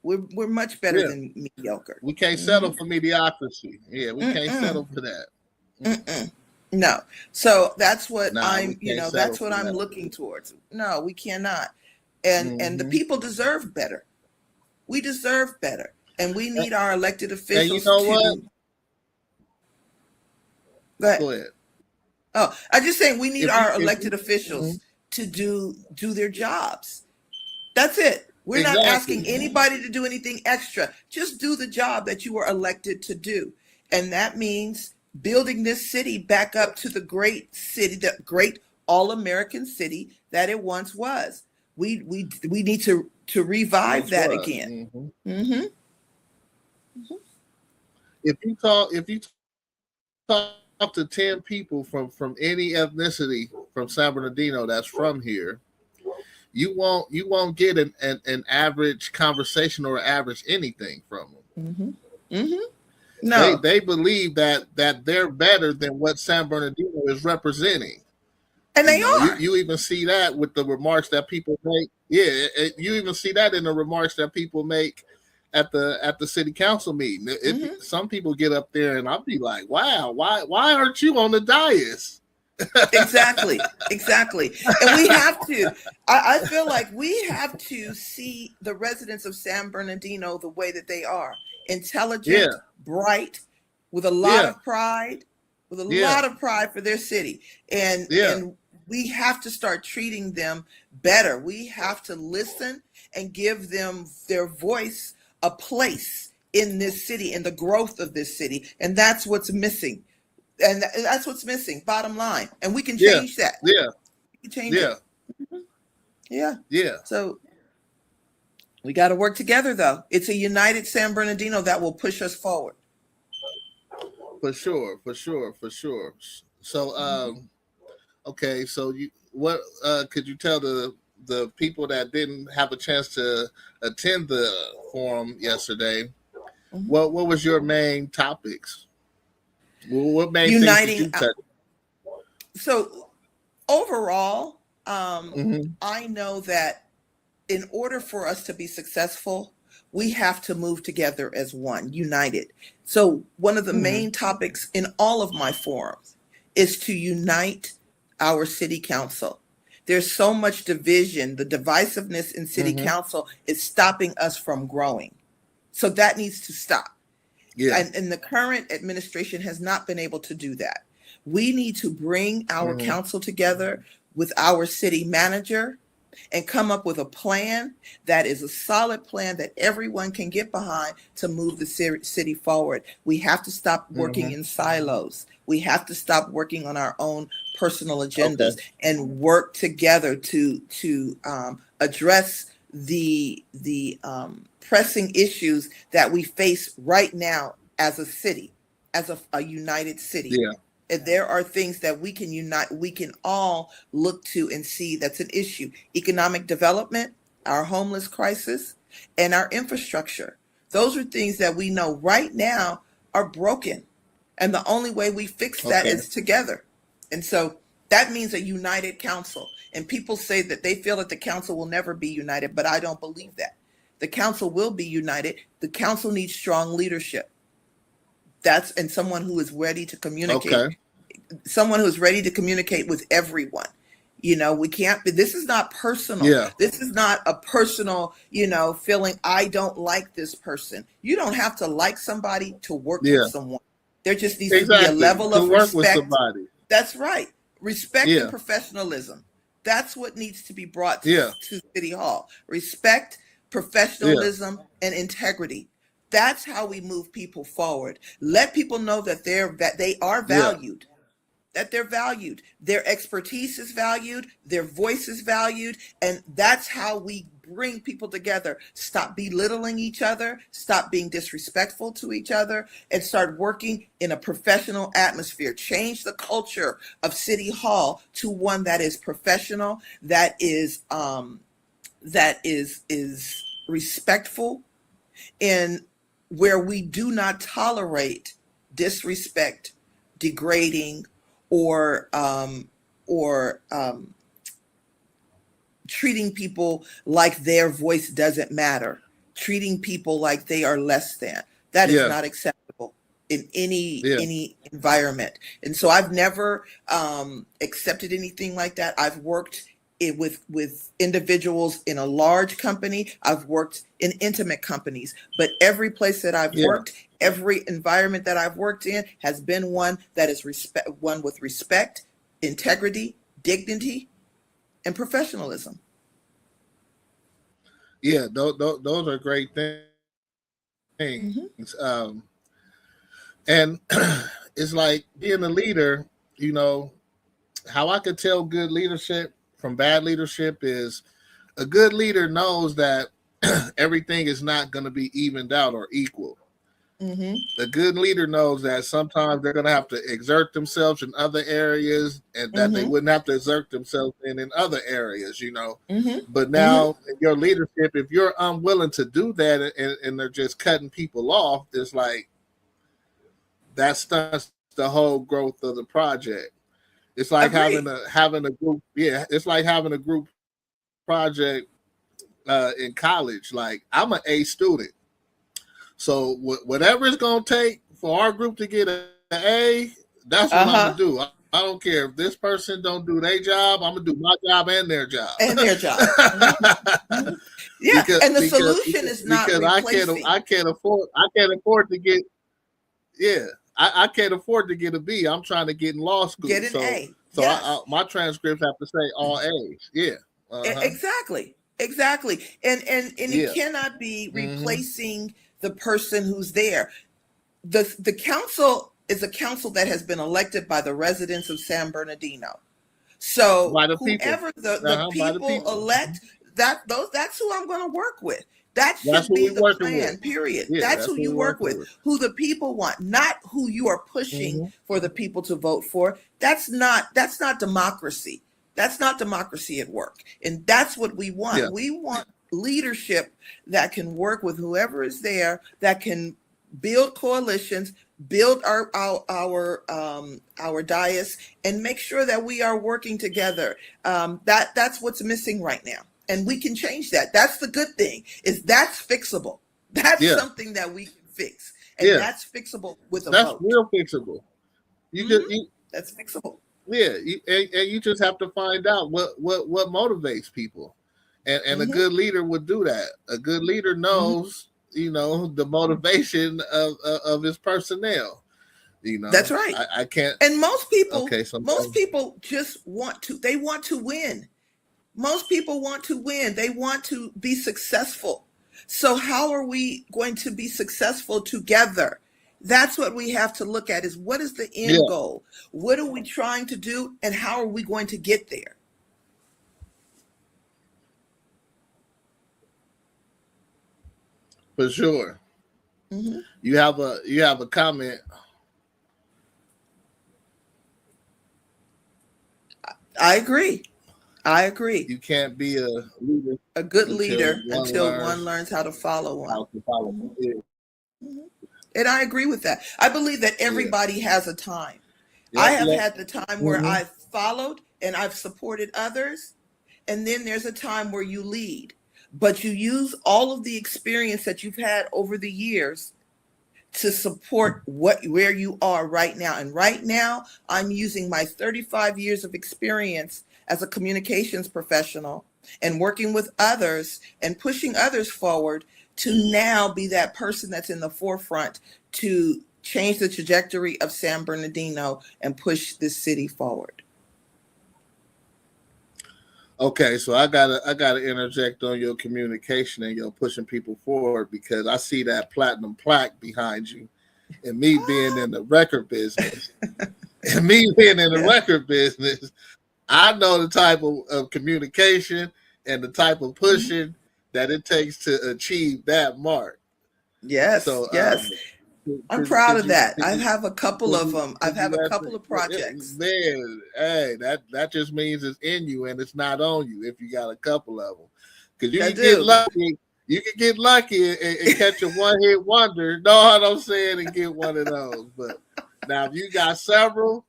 Speaker 9: We're much better
Speaker 8: Yeah.
Speaker 9: than mediocre.
Speaker 8: We can't settle for mediocrity. Yeah, we can't settle for that.
Speaker 9: No. So that's what
Speaker 8: we can't
Speaker 9: that's
Speaker 8: settle
Speaker 9: what
Speaker 8: for
Speaker 9: I'm
Speaker 8: that.
Speaker 9: looking towards. No, we cannot. And the people deserve better. We deserve better. And we need our elected officials
Speaker 8: you know what?
Speaker 9: Go ahead. Oh, I'm just saying we need our elected officials to do their jobs. That's it. We're not asking anybody to do anything extra. Just do the job that you were elected to do. And that means building this city back up to the great city, the great all-American city that it once was. We need to revive that again.
Speaker 8: If you talk to 10 people from any ethnicity from San Bernardino that's from here, you won't get an average conversation or average anything from them.
Speaker 9: No,
Speaker 8: they believe that they're better than what San Bernardino is representing,
Speaker 9: and they are.
Speaker 8: You even see that with the remarks that people make. Yeah, you even see that in the remarks that people make at the city council meeting. Some people get up there and I'll be like, "Wow, why aren't you on the dais?"
Speaker 9: Exactly. And we have to, I feel like we have to see the residents of San Bernardino the way that they are. Intelligent, bright, with a lot of pride, lot of pride for their city. And we have to start treating them better. We have to listen and give them their voice a place in this city, in the growth of this city. And that's what's missing. And that's what's missing, bottom line. And we can change that. We can change it. Yeah. So we got to work together, though. It's a united San Bernardino that will push us forward.
Speaker 8: For sure. So, okay. So what could you tell the people that didn't have a chance to attend the forum yesterday? What was your main topics? What main
Speaker 9: uniting
Speaker 8: things did you touch?
Speaker 9: So overall, I know that in order for us to be successful, we have to move together as one, united. So one of the main topics in all of my forums is to unite our city council. There's so much division. The divisiveness in city council is stopping us from growing. So that needs to stop.
Speaker 8: Yeah.
Speaker 9: And the current administration has not been able to do that. We need to bring our council together with our city manager and come up with a plan that is a solid plan that everyone can get behind to move the city forward. We have to stop working in silos. We have to stop working on our own personal agendas and work together to address the pressing issues that we face right now as a city, as a united city. And there are things that we can unite, we can all look to and see that's an issue. Economic development, our homeless crisis, and our infrastructure. Those are things that we know right now are broken. And the only way we fix that is together. And so that means a united council. And people say that they feel that the council will never be united, but I don't believe that. The council will be united. The council needs strong leadership. And someone who is ready to communicate. Someone who is ready to communicate with everyone. We can't be, this is not personal. This is not a personal, feeling, I don't like this person. You don't have to like somebody to work with someone. There just needs to be a level of respect. With somebody. That's right. Respect and professionalism. That's what needs to be brought to City Hall. Respect, professionalism, and integrity. That's how we move people forward. Let people know that they are valued. That they're valued. Their expertise is valued. Their voice is valued. And that's how we bring people together. Stop belittling each other. Stop being disrespectful to each other. And start working in a professional atmosphere. Change the culture of City Hall to one that is professional, that is respectful, and where we do not tolerate disrespect, degrading, or treating people like their voice doesn't matter. treating people like they are less than. That is not acceptable in any environment. And so I've never accepted anything like that. I've worked with individuals in a large company. I've worked in intimate companies, but every place that I've worked, every environment that I've worked in has been one that is one with respect, integrity, dignity, and professionalism.
Speaker 8: Yeah, those are great things. And it's like being a leader, you know, how I could tell good leadership from bad leadership is a good leader knows that everything is not going to be evened out or equal. A good leader knows that sometimes they're going to have to exert themselves in other areas and that they wouldn't have to exert themselves in other areas, you know. But now in your leadership, if you're unwilling to do that and they're just cutting people off, it's like that stunts the whole growth of the project. It's like having a group. Yeah, it's like having a group project in college. Like I'm an A student, so whatever it's gonna take for our group to get an A, that's what I'm gonna do. I don't care if this person don't do their job. I'm gonna do my job and their job.
Speaker 9: And their job. Yeah, and the solution is not replacing.
Speaker 8: I can't afford to get. Yeah. I can't afford to get a B. I'm trying to get in law school.
Speaker 9: Get an A.
Speaker 8: So yes. My transcripts have to say all A's. Yeah.
Speaker 9: Exactly. And it cannot be replacing the person who's there. The council is a council that has been elected by the residents of San Bernardino. So whoever the people elect, that's who I'm going to work with. That should be the plan, period. Yeah, that's who you work with, who the people want, not who you are pushing for the people to vote for. That's not democracy. That's not democracy at work. And that's what we want. Yeah. We want leadership that can work with whoever is there, that can build coalitions, build our dais, and make sure that we are working together. That's what's missing right now. And we can change that. That's the good thing, is that's fixable. That's something that we can fix. And that's fixable with a vote.
Speaker 8: That's real fixable.
Speaker 9: That's fixable.
Speaker 8: Yeah, and you just have to find out what motivates people. And a good leader would do that. A good leader knows, you know, the motivation of his personnel. You know,
Speaker 9: that's right.
Speaker 8: I can't.
Speaker 9: And most people just want to win. Most people want to win. They want to be successful. So how are we going to be successful together? That's what we have to look at, is what is the end goal? What are we trying to do, and how are we going to get there?
Speaker 8: For sure. You have a comment.
Speaker 9: I agree.
Speaker 8: You can't be a
Speaker 9: good leader until one learns how to follow one. And I agree with that. I believe that everybody has a time. I have had the time where I've followed and I've supported others. And then there's a time where you lead, but you use all of the experience that you've had over the years to support where you are right now. And right now, I'm using my 35 years of experience as a communications professional and working with others and pushing others forward to now be that person that's in the forefront to change the trajectory of San Bernardino and push this city forward.
Speaker 8: Okay, so I gotta interject on your communication and your pushing people forward, because I see that platinum plaque behind you, and me being in the record business, I know the type of communication and the type of pushing that it takes to achieve that mark.
Speaker 9: Yes, so, yes. I'm proud of that. I have a couple of them. I've had a couple of projects.
Speaker 8: Man, hey, that just means it's in you and it's not on you if you got a couple of them. Because you can get lucky. You can get lucky and catch a one-hit wonder. Know what I'm saying? And get one of those. But now if you got several,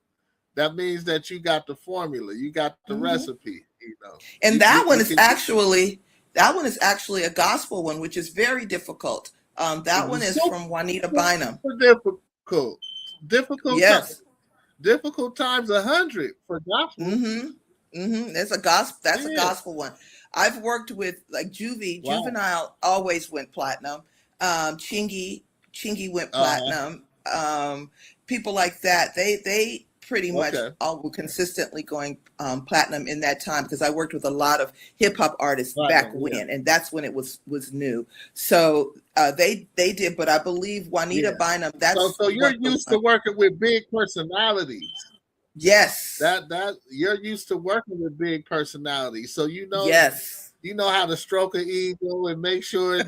Speaker 8: that means that you got the formula. You got the recipe. You know.
Speaker 9: And that one is actually That one is actually a gospel one, which is very difficult. That one is from Juanita Bynum.
Speaker 8: Difficult. Difficult.
Speaker 9: Yes.
Speaker 8: Difficult times 100 for gospel.
Speaker 9: That's a gospel. That's a gospel one. I've worked with like Juvenile always went platinum. Chingy went platinum. People like that. They pretty much all were consistently going platinum in that time, because I worked with a lot of hip hop artists back when, and that's when it was new. So they did, but I believe Juanita Bynum. That's
Speaker 8: so you're used to working with big personalities.
Speaker 9: Yes,
Speaker 8: that you're used to working with big personalities, so you know.
Speaker 9: Yes.
Speaker 8: You know how to stroke an ego and make sure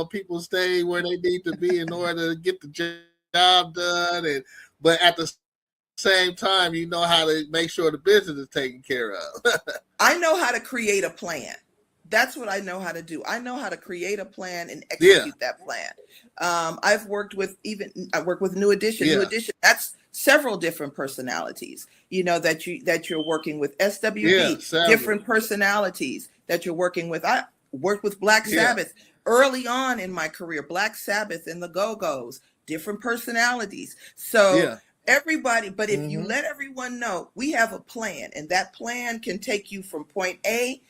Speaker 8: people stay where they need to be in order to get the job done, but at the same time, you know how to make sure the business is taken care of.
Speaker 9: I know how to create a plan. That's what I know how to do. I know how to create a plan and execute that plan. I've worked with New Edition. New Edition, that's several different personalities, that you're working with. SWV, different personalities that you're working with. I worked with Black Sabbath early on in my career. Black Sabbath and the Go-Go's, different personalities. So everybody, but if you let everyone know, we have a plan, and that plan can take you from point A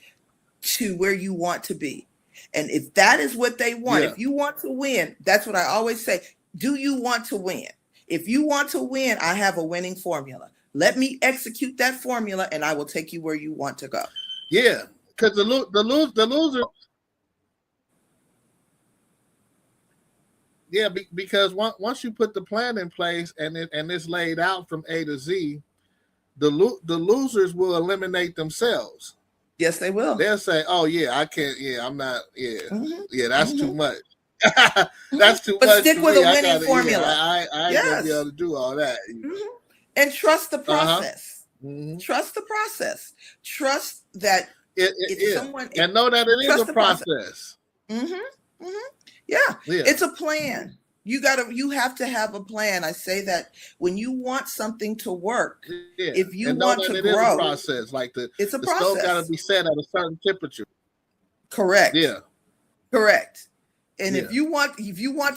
Speaker 9: to where you want to be. And if that is what they want, if you want to win, that's what I always say. Do you want to win? If you want to win, I have a winning formula. Let me execute that formula, and I will take you where you want to go.
Speaker 8: Yeah, because the loser. Yeah, because once you put the plan in place and it's laid out from A to Z, the losers will eliminate themselves.
Speaker 9: Yes, they will.
Speaker 8: They'll say, "Oh yeah, I can't. Yeah, I'm not. Yeah, that's too much. That's too much."
Speaker 9: But stick with a winning formula.
Speaker 8: I ain't gonna be able to do all that.
Speaker 9: And trust the process. Trust the process. Trust that it's someone,
Speaker 8: and know that it is a process.
Speaker 9: Yeah, it's a plan. You have to have a plan. I say that when you want something to work, if you want to grow,
Speaker 8: it's a process. Like
Speaker 9: it's a
Speaker 8: the
Speaker 9: process.
Speaker 8: stove got to be set at a certain temperature.
Speaker 9: Correct.
Speaker 8: Yeah.
Speaker 9: Correct. And if you want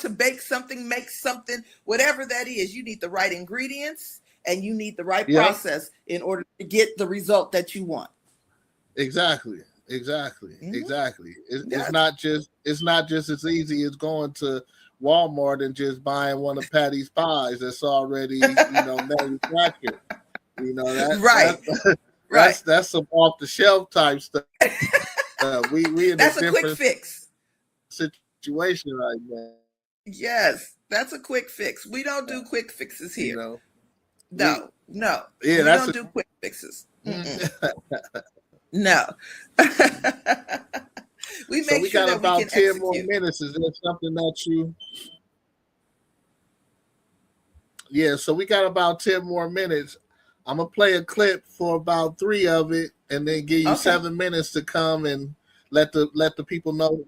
Speaker 9: to bake something, make something, whatever that is, you need the right ingredients and you need the right process in order to get the result that you want.
Speaker 8: Exactly. It's not just as easy as going to Walmart and just buying one of Patty's pies that's already manufactured. That's some off the shelf type stuff. We in
Speaker 9: that's
Speaker 8: a
Speaker 9: quick fix
Speaker 8: situation right now.
Speaker 9: Yes, that's a quick fix. We don't do quick fixes here. No.
Speaker 8: Yeah,
Speaker 9: we don't do quick fixes. No. We
Speaker 8: got about 10 more minutes. Is there something that you? Yeah, so we got about 10 more minutes. I'm gonna play a clip for about 3 of it, and then give you 7 minutes to come and let the people know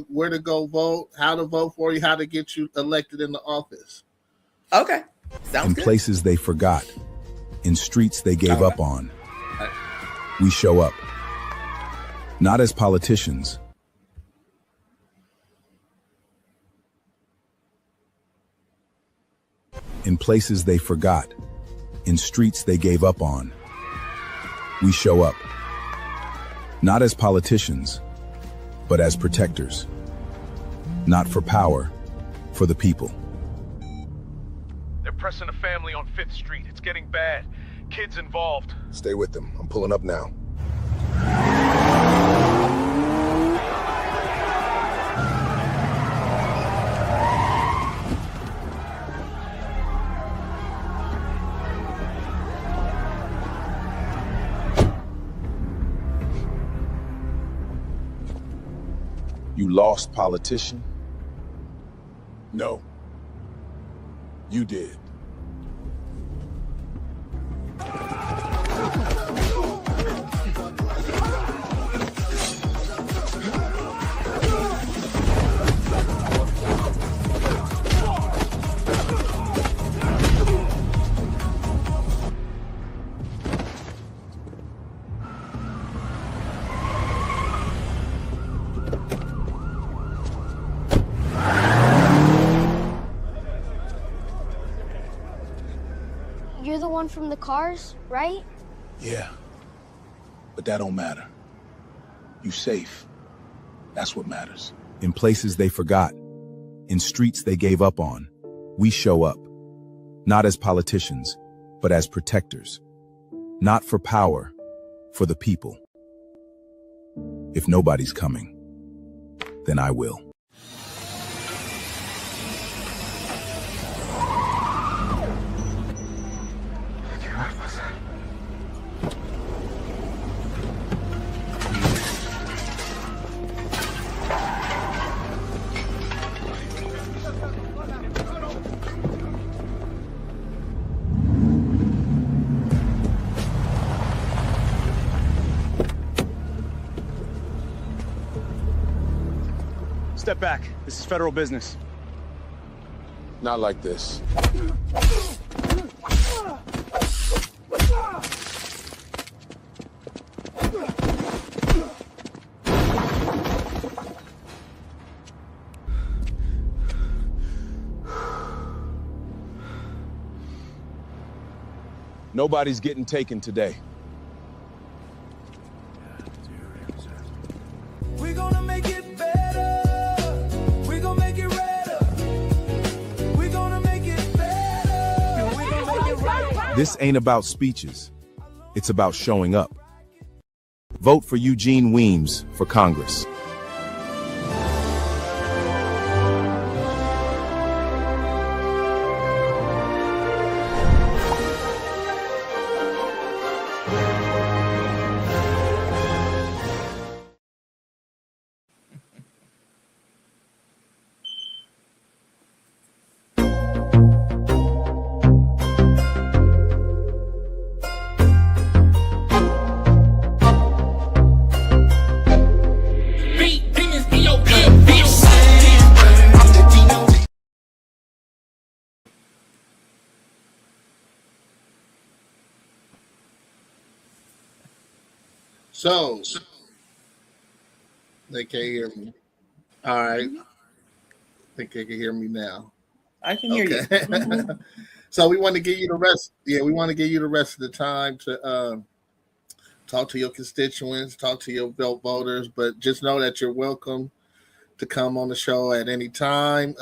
Speaker 8: where to go vote, how to vote for you, how to get you elected in the office.
Speaker 9: Okay, sounds good.
Speaker 4: In places they forgot, in streets they gave up on, we show up. Not as politicians, in places they forgot, in streets they gave up on, we show up. Not as politicians, but as protectors. Not for power, for the people.
Speaker 5: They're pressing a family on 5th Street. It's getting bad. Kids involved.
Speaker 2: Stay with them. I'm pulling up now.
Speaker 4: You lost, politician? No. You did.
Speaker 6: You're the one from the cars, right?
Speaker 4: Yeah, but that don't matter. You safe. That's what matters. In places they forgot, in streets they gave up on, we show up. Not as politicians, but as protectors. Not for power, for the people. If nobody's coming, then I will.
Speaker 13: Step back. This is federal business.
Speaker 2: Not like this.
Speaker 4: Nobody's getting taken today.
Speaker 12: We're gonna make it better. We're gonna make it better. We're gonna make it better. We're gonna make it right.
Speaker 4: This ain't about speeches. It's about showing up. Vote for Eugene Weems for Congress.
Speaker 8: So, they can't hear me. All right. I think they can hear me now.
Speaker 9: I can hear you. Mhm.
Speaker 8: So we want to give you the rest. Yeah, we want to give you the rest of the time to talk to your constituents, talk to your voters, but just know that you're welcome to come on the show at any time.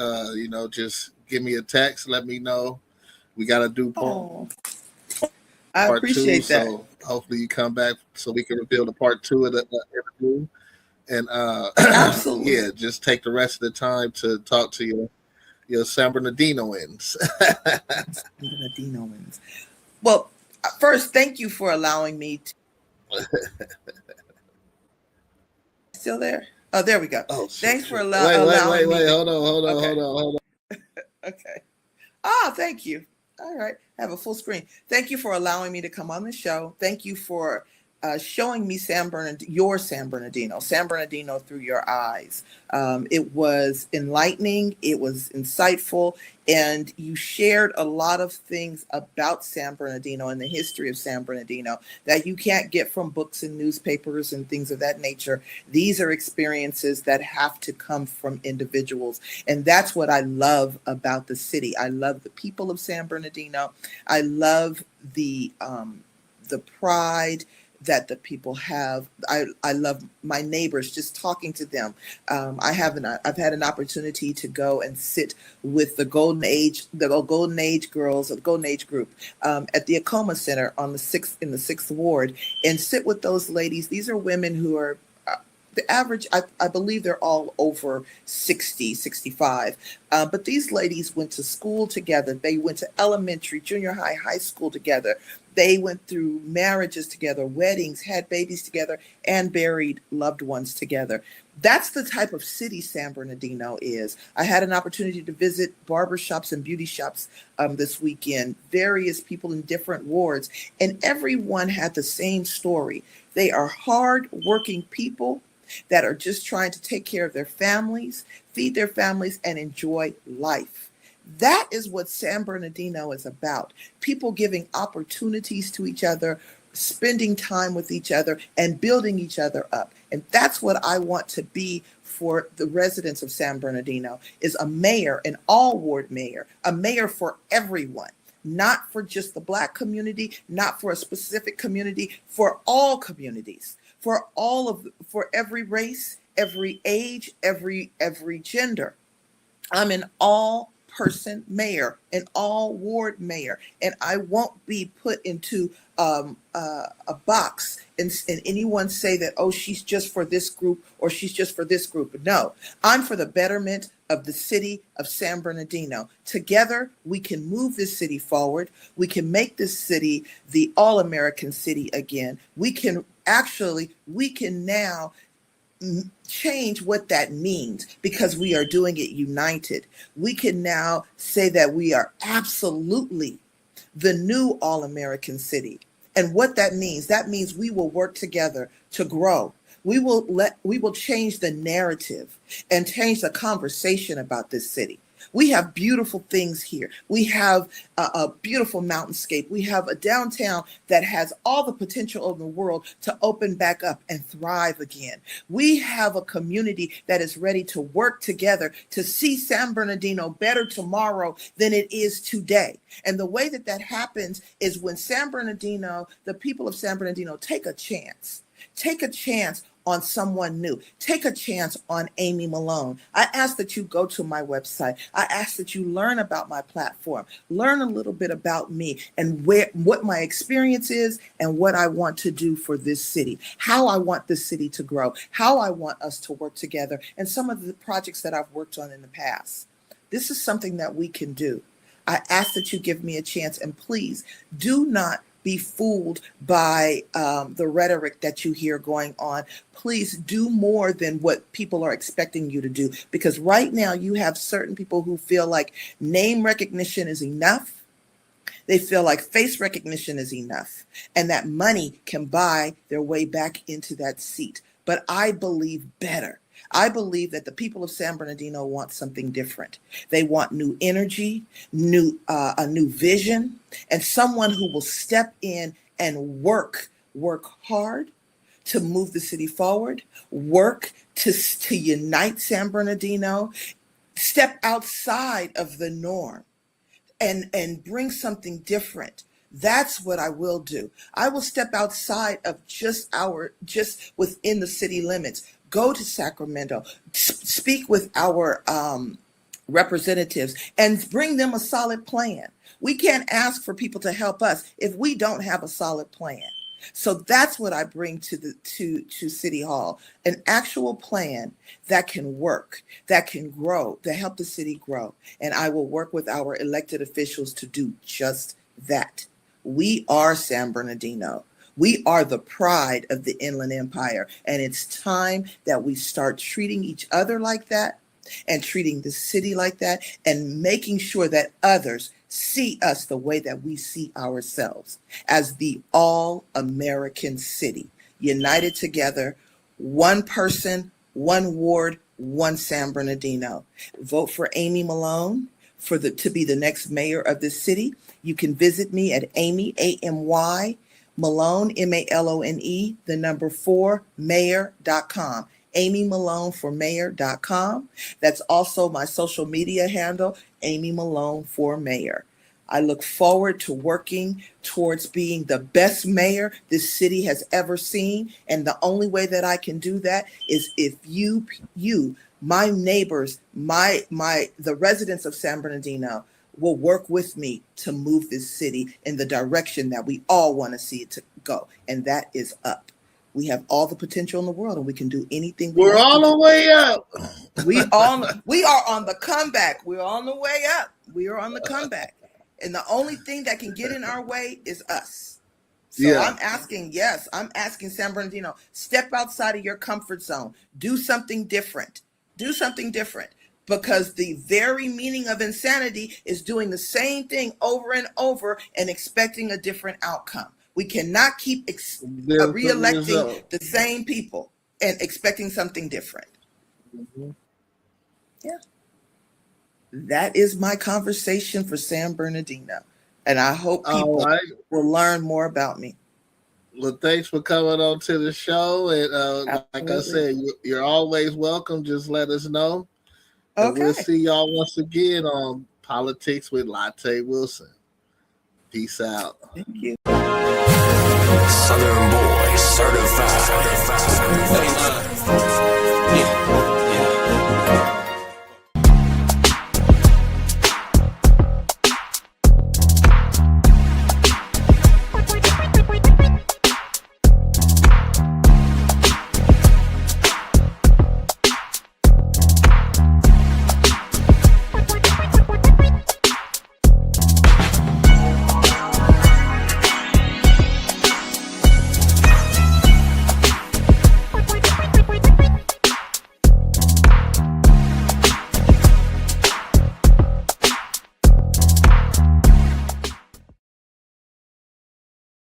Speaker 8: Just give me a text, let me know. We got to do
Speaker 9: I appreciate that.
Speaker 8: So hopefully you come back so we can reveal the part 2 of the interview. And
Speaker 9: Absolutely.
Speaker 8: Yeah, just take the rest of the time to talk to your San Bernardinoans.
Speaker 9: Bernardinoans. Well, first, thank you for allowing me to. Still there? Oh, there we go.
Speaker 8: Oh,
Speaker 9: thanks for allowing me.
Speaker 8: Wait. Hold on.
Speaker 9: Okay. Thank you. All right. I have a full screen. Thank you for allowing me to come on the show. Thank you for showing me your San Bernardino through your eyes. It was enlightening. It was insightful. And you shared a lot of things about San Bernardino and the history of San Bernardino that you can't get from books and newspapers and things of that nature. These are experiences that have to come from individuals. And that's what I love about the city. I love the people of San Bernardino. I love the pride that the people have. I love my neighbors, just talking to them. I've had an opportunity to go and sit with the Golden Age girls, the Golden Age group at the Acoma Center in the 6th Ward, and sit with those ladies. These are women who are the average, I believe they're all over 60, 65. But these ladies went to school together. They went to elementary, junior high, high school together. They went through marriages together, weddings, had babies together, and buried loved ones together. That's the type of city San Bernardino is. I had an opportunity to visit barbershops and beauty shops this weekend, various people in different wards, and everyone had the same story. They are hard-working people that are just trying to take care of their families, feed their families, and enjoy life. That is what San Bernardino is about. People giving opportunities to each other, spending time with each other, and building each other up. And that's what I want to be for the residents of San Bernardino, is a mayor, an all-ward mayor, a mayor for everyone, not for just the Black community, not for a specific community, for all communities, for every race, every age, every gender. I'm an all person mayor, an all ward mayor, and I won't be put into a box and anyone say that, oh, she's just for this group or she's just for this group. No, I'm for the betterment of the city of San Bernardino. Together, we can move this city forward. We can make this city the all-American city again. We can now change what that means because we are doing it united. We can now say that we are absolutely the new all-American city. And what that means we will work together to grow. We will change the narrative and change the conversation about this city. We have beautiful things here. We have a beautiful mountainscape. We have a downtown that has all the potential in the world to open back up and thrive again. We have a community that is ready to work together to see San Bernardino better tomorrow than it is today. And the way that happens is when San Bernardino, the people of San Bernardino, take a chance on someone new. Take a chance on Amy Malone. I ask that you go to my website. I ask that you learn about my platform, learn a little bit about me and what my experience is and what I want to do for this city, how I want this city to grow, how I want us to work together, and some of the projects that I've worked on in the past. This is something that we can do. I ask that you give me a chance, and please do not be fooled by the rhetoric that you hear going on. Please do more than what people are expecting you to do, because right now you have certain people who feel like name recognition is enough. They feel like face recognition is enough and that money can buy their way back into that seat. But I believe better. I believe that the people of San Bernardino want something different. They want new energy, a new vision, and someone who will step in and work hard to move the city forward, work to unite San Bernardino, step outside of the norm and bring something different. That's what I will do. I will step outside of just within the city limits. Go to Sacramento, speak with our representatives and bring them a solid plan. We can't ask for people to help us if we don't have a solid plan. So that's what I bring to City Hall, an actual plan that can work, that can grow, that help the city grow. And I will work with our elected officials to do just that. We are San Bernardino. We are the pride of the Inland Empire, and it's time that we start treating each other like that and treating the city like that and making sure that others see us the way that we see ourselves as the all-American city, united together, one person, one ward, one San Bernardino. Vote for Amy Malone to be the next mayor of this city. You can visit me at Amy, A-M-Y, Malone, M-A-L-O-N-E, 4, mayor.com. Amy Malone for mayor.com. That's also my social media handle, Amy Malone for mayor. I look forward to working towards being the best mayor this city has ever seen. And the only way that I can do that is if you, my neighbors, the residents of San Bernardino will work with me to move this city in the direction that we all want to see it to go. And that is up. We have all the potential in the world and we can do anything we want.
Speaker 8: We're on the way up.
Speaker 9: We are on the comeback. We're on the way up. We are on the comeback. And the only thing that can get in our way is us. So yeah. I'm asking San Bernardino, step outside of your comfort zone. Do something different. Do something different. Because the very meaning of insanity is doing the same thing over and over and expecting a different outcome. We cannot keep re-electing the same people and expecting something different. Mm-hmm. Yeah. That is my conversation for San Bernardino. And I hope people will learn more about me.
Speaker 8: Well, thanks for coming on to the show. And like I said, you're always welcome. Just let us know. Okay. And we'll see y'all once again on Politics with Lata Wilson. Peace out.
Speaker 9: Thank you.
Speaker 1: Southern Boy Certified.